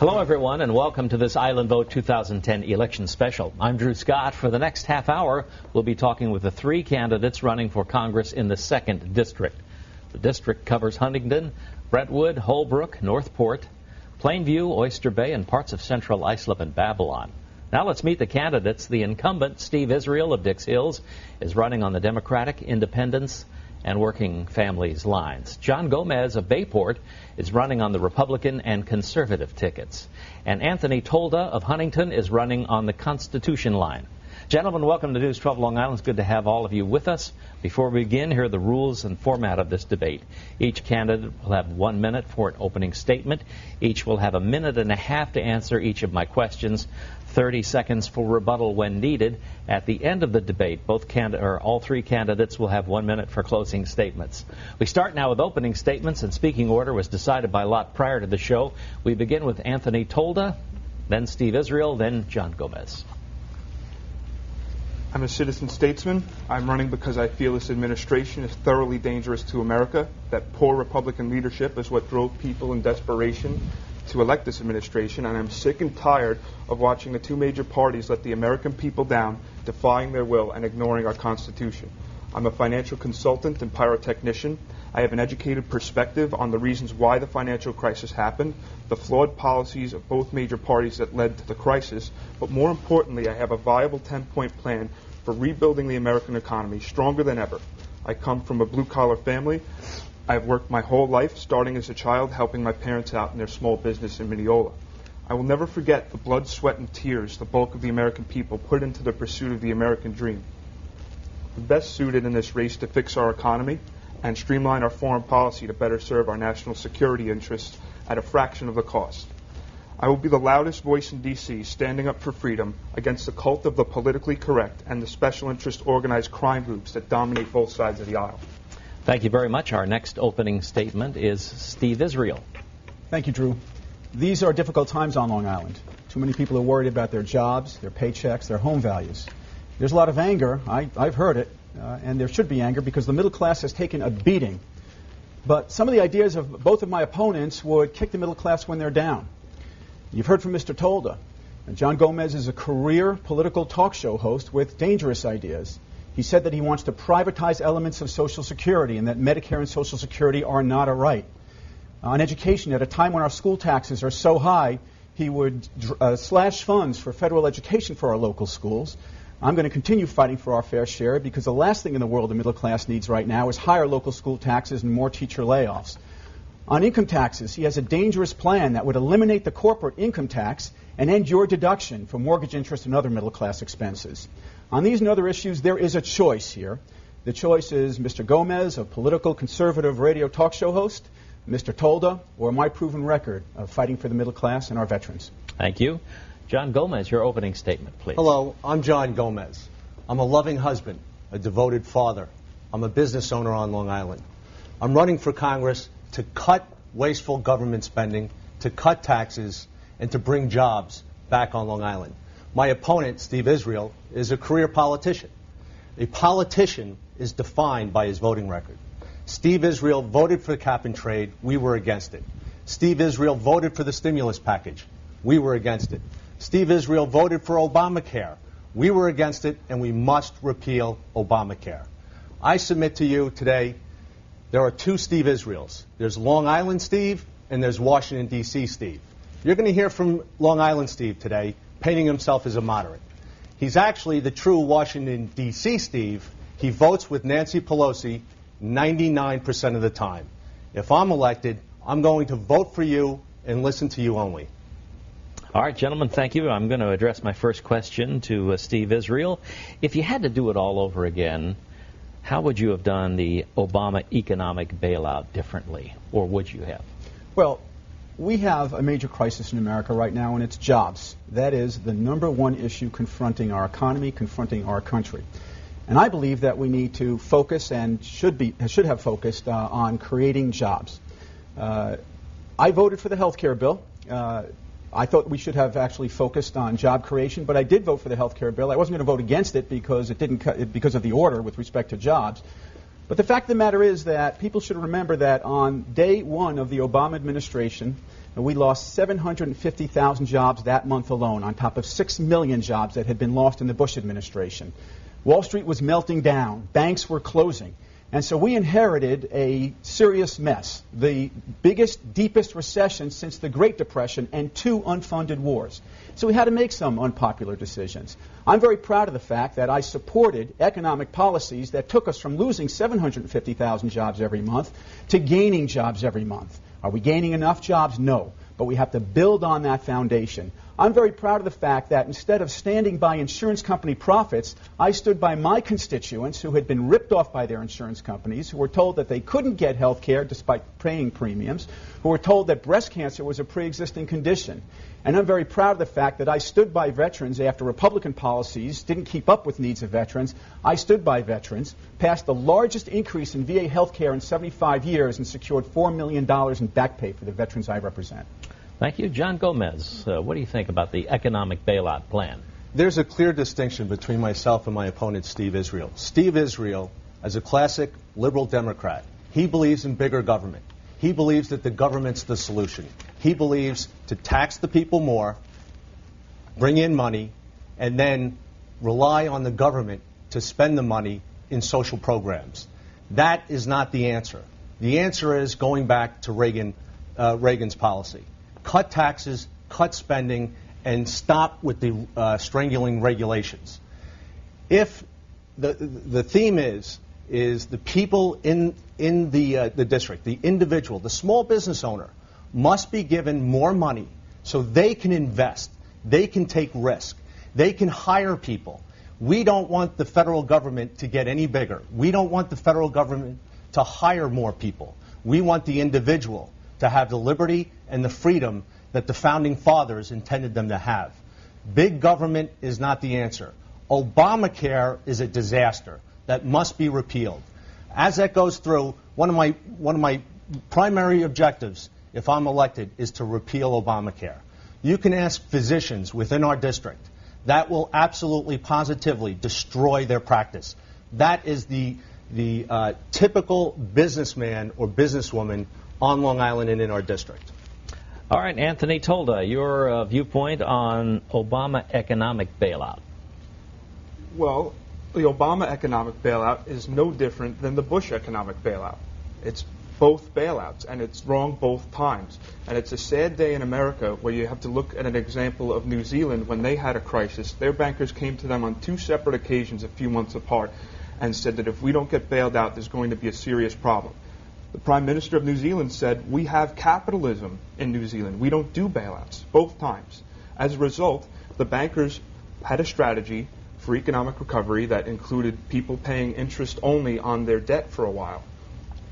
Hello, everyone, and welcome to this Island Vote 2010 election special. I'm Drew Scott. For the next half hour, we'll be talking with the three candidates running for Congress in the 2nd District. The district covers Huntington, Brentwood, Holbrook, Northport, Plainview, Oyster Bay, and parts of central Islip and Babylon. Now let's meet the candidates. The incumbent, Steve Israel of Dix Hills, is running on the Democratic, Independence, and Working Families lines. John Gomez of Bayport is running on the Republican and Conservative tickets. And Anthony Tolda of Huntington is running on the Constitution line. Gentlemen, welcome to News 12 Long Island. It's good to have all of you with us. Before we begin, here are the rules and format of this debate. Each candidate will have 1 minute for an opening statement. Each will have a minute and a half to answer each of my questions. 30 seconds for rebuttal when needed. At the end of the debate, all three candidates will have 1 minute for closing statements. We start now with opening statements, and speaking order was decided by lot prior to the show. We begin with Anthony Tolda, then Steve Israel, then John Gomez. I'm a citizen statesman. I'm running because I feel this administration is thoroughly dangerous to America, that poor Republican leadership is what drove people in desperation to elect this administration, and I'm sick and tired of watching the two major parties let the American people down, defying their will and ignoring our Constitution. I'm a financial consultant and pyrotechnician. I have an educated perspective on the reasons why the financial crisis happened, the flawed policies of both major parties that led to the crisis, but more importantly, I have a viable 10-point plan for rebuilding the American economy stronger than ever. I come from a blue-collar family. I've worked my whole life, starting as a child, helping my parents out in their small business in Mineola. I will never forget the blood, sweat, and tears the bulk of the American people put into the pursuit of the American dream. The best suited in this race to fix our economy and streamline our foreign policy to better serve our national security interests at a fraction of the cost. I will be the loudest voice in D.C. standing up for freedom against the cult of the politically correct and the special interest organized crime groups that dominate both sides of the aisle. Thank you very much. Our next opening statement is Steve Israel. Thank you, Drew. These are difficult times on Long Island. Too many people are worried about their jobs, their paychecks, their home values. There's a lot of anger. I've heard it, and there should be anger because the middle class has taken a beating. But some of the ideas of both of my opponents would kick the middle class when they're down. You've heard from Mr. Tolda. And John Gomez is a career political talk show host with dangerous ideas. He said that he wants to privatize elements of Social Security and that Medicare and Social Security are not a right. On education, at a time when our school taxes are so high, he would slash funds for federal education for our local schools. I'm going to continue fighting for our fair share because the last thing in the world the middle class needs right now is higher local school taxes and more teacher layoffs. On income taxes, he has a dangerous plan that would eliminate the corporate income tax and end your deduction for mortgage interest and other middle class expenses. On these and other issues, there is a choice here. The choice is Mr. Gomez, a political conservative radio talk show host, Mr. Tolda, or my proven record of fighting for the middle class and our veterans. Thank you. John Gomez, your opening statement, please. Hello, I'm John Gomez. I'm a loving husband, a devoted father. I'm a business owner on Long Island. I'm running for Congress to cut wasteful government spending, to cut taxes, and to bring jobs back on Long Island. My opponent, Steve Israel, is a career politician. A politician is defined by his voting record. Steve Israel voted for the cap and trade. We were against it. Steve Israel voted for the stimulus package. We were against it. Steve Israel voted for Obamacare. We were against it, and we must repeal Obamacare. I submit to you today there are two Steve Israels. There's Long Island Steve, and there's Washington, D.C. Steve. You're going to hear from Long Island Steve today, painting himself as a moderate. He's actually the true Washington, D.C. Steve. He votes with Nancy Pelosi 99% of the time. If I'm elected, I'm going to vote for you and listen to you only. All right, gentlemen, thank you. I'm going to address my first question to Steve Israel. If you had to do it all over again, how would you have done the Obama economic bailout differently, or would you have? Well, we have a major crisis in America right now, and it's jobs. That is the number one issue confronting our economy, confronting our country. And I believe that we need to focus and should have focused on creating jobs. I voted for the health care bill. I thought we should have actually focused on job creation, but I did vote for the health care bill. I wasn't going to vote against it because it didn't because of the order with respect to jobs. But the fact of the matter is that people should remember that on day one of the Obama administration, we lost 750,000 jobs that month alone, on top of 6 million jobs that had been lost in the Bush administration. Wall Street was melting down. Banks were closing. And so we inherited a serious mess, the biggest, deepest recession since the Great Depression and 2 unfunded wars. So we had to make some unpopular decisions. I'm very proud of the fact that I supported economic policies that took us from losing 750,000 jobs every month to gaining jobs every month. Are we gaining enough jobs? No. But we have to build on that foundation. I'm very proud of the fact that instead of standing by insurance company profits, I stood by my constituents who had been ripped off by their insurance companies, who were told that they couldn't get health care despite paying premiums, who were told that breast cancer was a pre-existing condition. And I'm very proud of the fact that I stood by veterans after Republican policies didn't keep up with needs of veterans. I stood by veterans, passed the largest increase in VA health care in 75 years, and secured $4 million in back pay for the veterans I represent. Thank you. John Gomez, what do you think about the economic bailout plan? There's a clear distinction between myself and my opponent, Steve Israel. Steve Israel, as a classic liberal Democrat, he believes in bigger government. He believes that the government's the solution. He believes to tax the people more, bring in money, and then rely on the government to spend the money in social programs. That is not the answer. The answer is going back to Reagan's policy. Cut taxes, cut spending, and stop with the strangling regulations. If the theme is the people in the district, the individual, the small business owner, must be given more money so they can invest, they can take risk, they can hire people. We don't want the federal government to get any bigger. We don't want the federal government to hire more people. We want the individual to have the liberty and the freedom that the founding fathers intended them to have. Big government is not the answer. Obamacare is a disaster that must be repealed. As that goes through, one of my primary objectives, if I'm elected, is to repeal Obamacare. You can ask physicians within our district. That will absolutely, positively destroy their practice. That is the typical businessman or businesswoman on Long Island and in our district. All right, Anthony Tolda, your viewpoint on Obama economic bailout. Well, the Obama economic bailout is no different than the Bush economic bailout. It's both bailouts, and it's wrong both times. And it's a sad day in America where you have to look at an example of New Zealand when they had a crisis. Their bankers came to them on 2 separate occasions a few months apart and said that if we don't get bailed out, there's going to be a serious problem. The Prime Minister of New Zealand said, we have capitalism in New Zealand. We don't do bailouts, both times. As a result, the bankers had a strategy for economic recovery that included people paying interest only on their debt for a while.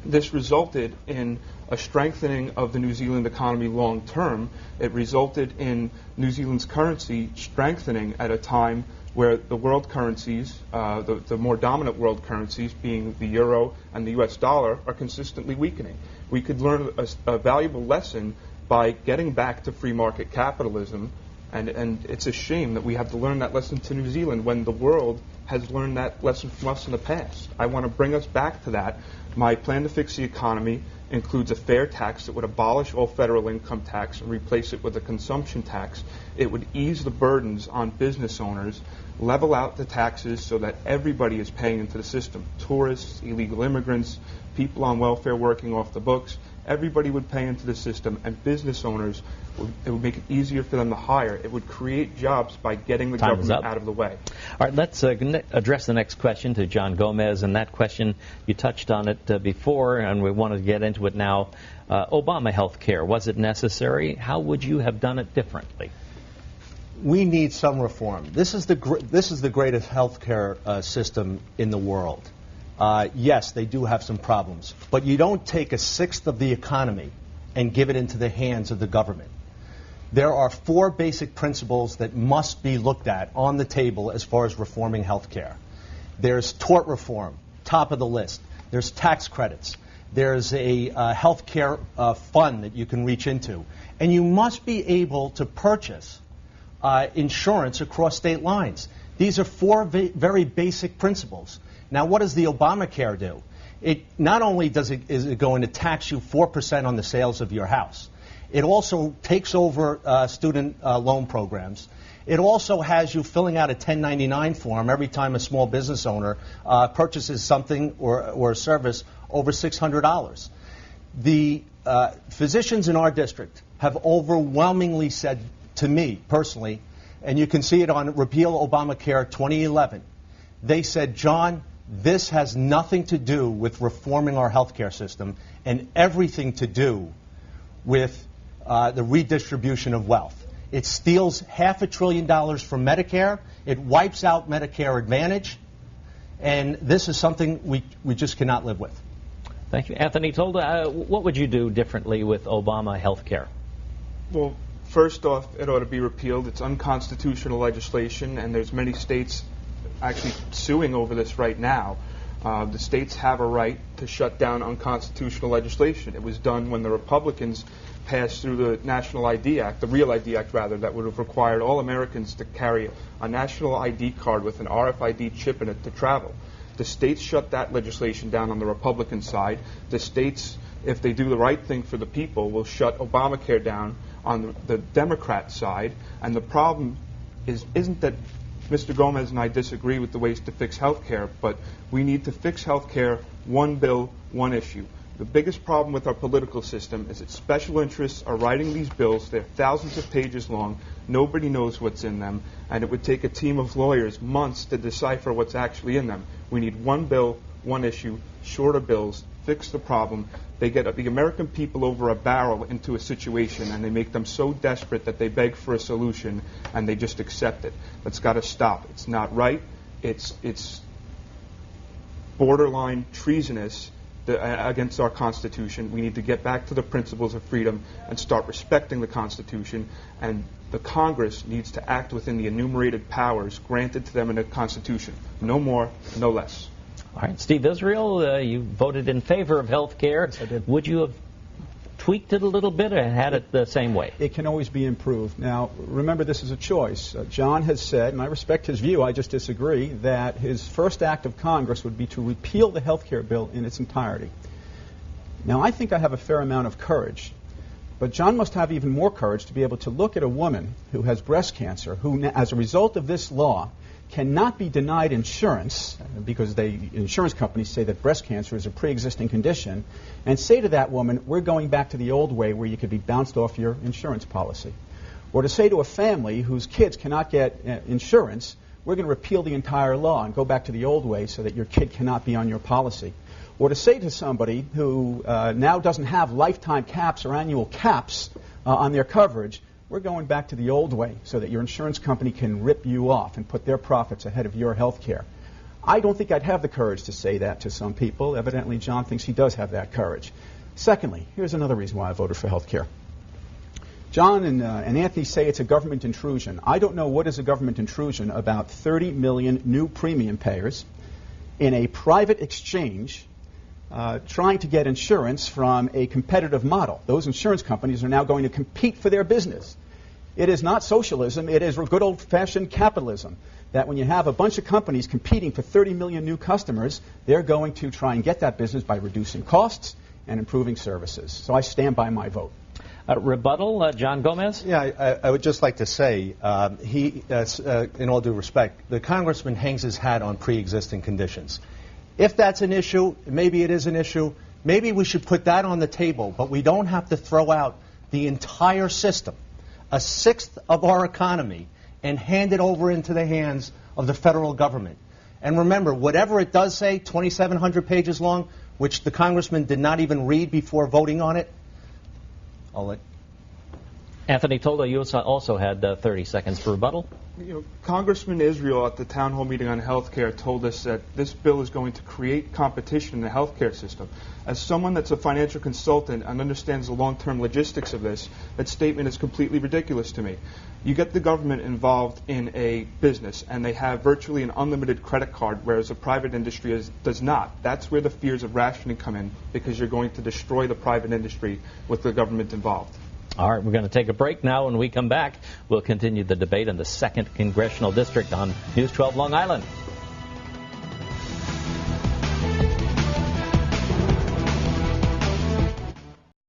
This resulted in a strengthening of the New Zealand economy long term. It resulted in New Zealand's currency strengthening at a time where the world currencies, the more dominant world currencies, being the euro and the US dollar, are consistently weakening. We could learn a valuable lesson by getting back to free market capitalism, and it's a shame that we have to learn that lesson to New Zealand when the world has learned that lesson from us in the past. I want to bring us back to that. My plan to fix the economy includes a fair tax that would abolish all federal income tax and replace it with a consumption tax. It would ease the burdens on business owners, level out the taxes so that everybody is paying into the system. Tourists, illegal immigrants, people on welfare working off the books, everybody would pay into the system, and business owners, it would make it easier for them to hire. It would create jobs by getting the government out of the way. All right, let's address the next question to John Gomez, and that question, you touched on it before, and we want to get into it now. Obama health care, was it necessary? How would you have done it differently? We need some reform. This is the greatest health care system in the world. Yes, they do have some problems, but you don't take 1/6 of the economy and give it into the hands of the government. There are 4 basic principles that must be looked at on the table as far as reforming health care. There's tort reform, top of the list. There's tax credits. There's a health care fund that you can reach into. And you must be able to purchase insurance across state lines. These are 4 very basic principles. Now, what does the Obamacare do? It not only is it going to tax you 4% on the sales of your house, it also takes over student loan programs. It also has you filling out a 1099 form every time a small business owner purchases something or a service over $600. The physicians in our district have overwhelmingly said to me personally, and you can see it on Repeal Obamacare 2011, they said, John, this has nothing to do with reforming our healthcare system and everything to do with the redistribution of wealth. It steals $500 billion from Medicare. It wipes out Medicare Advantage. And this is something we just cannot live with. Thank you. Anthony Tolda, what would you do differently with Obama health care? Well, first off, it ought to be repealed. It's unconstitutional legislation, and there's many states actually suing over this right now. The states have a right to shut down unconstitutional legislation. It was done when the Republicans passed through the National ID Act, the Real ID Act rather, that would have required all Americans to carry a national ID card with an RFID chip in it to travel. The states shut that legislation down on the Republican side. The states, if they do the right thing for the people, will shut Obamacare down on the Democrat side. And the problem isn't that Mr. Gomez and I disagree with the ways to fix health care, but we need to fix health care one bill, one issue. The biggest problem with our political system is that special interests are writing these bills. They're thousands of pages long. Nobody knows what's in them, and it would take a team of lawyers months to decipher what's actually in them. We need one bill, one issue, shorter bills, fix the problem. They get the American people over a barrel into a situation, and they make them so desperate that they beg for a solution, and they just accept it. That's got to stop. It's not right. It's borderline treasonous against our Constitution. We need to get back to the principles of freedom and start respecting the Constitution, and the Congress needs to act within the enumerated powers granted to them in the Constitution. No more, no less. All right, Steve Israel, you voted in favor of health care. Yes, I did. Would you have tweaked it a little bit or had it the same way? It can always be improved. Now, remember, this is a choice. John has said, and I respect his view, I just disagree, that his first act of Congress would be to repeal the health care bill in its entirety. Now, I think I have a fair amount of courage, but John must have even more courage to be able to look at a woman who has breast cancer, who, as a result of this law, cannot be denied insurance because insurance companies say that breast cancer is a pre-existing condition, and say to that woman, we're going back to the old way where you could be bounced off your insurance policy. Or to say to a family whose kids cannot get insurance, we're going to repeal the entire law and go back to the old way so that your kid cannot be on your policy. Or to say to somebody who now doesn't have lifetime caps or annual caps on their coverage, we're going back to the old way so that your insurance company can rip you off and put their profits ahead of your health care. I don't think I'd have the courage to say that to some people. Evidently, John thinks he does have that courage. Secondly, here's another reason why I voted for health care. John and Anthony say it's a government intrusion. I don't know what is a government intrusion about 30 million new premium payers in a private exchange trying to get insurance from a competitive model. Those insurance companies are now going to compete for their business. It is not socialism, it is good old-fashioned capitalism, that when you have a bunch of companies competing for 30 million new customers, they're going to try and get that business by reducing costs and improving services. So I stand by my vote. Rebuttal, John Gomez? Yeah, I would just like to say, in all due respect, the congressman hangs his hat on pre-existing conditions. If that's an issue, maybe it is an issue, maybe we should put that on the table, but we don't have to throw out the entire system, a sixth of our economy, and hand it over into the hands of the federal government. And remember, whatever it does say, 2,700 pages long, which the congressman did not even read before voting on it, I'll let... Anthony Tolda, you also had 30 seconds for rebuttal. Congressman Israel at the town hall meeting on health care told us that this bill is going to create competition in the health care system. As someone that's a financial consultant and understands the long-term logistics of this, that statement is completely ridiculous to me. You get the government involved in a business, and they have virtually an unlimited credit card, whereas the private industry does not. That's where the fears of rationing come in, because you're going to destroy the private industry with the government involved. All right, we're going to take a break now. When we come back, we'll continue the debate in the 2nd Congressional District on News 12 Long Island.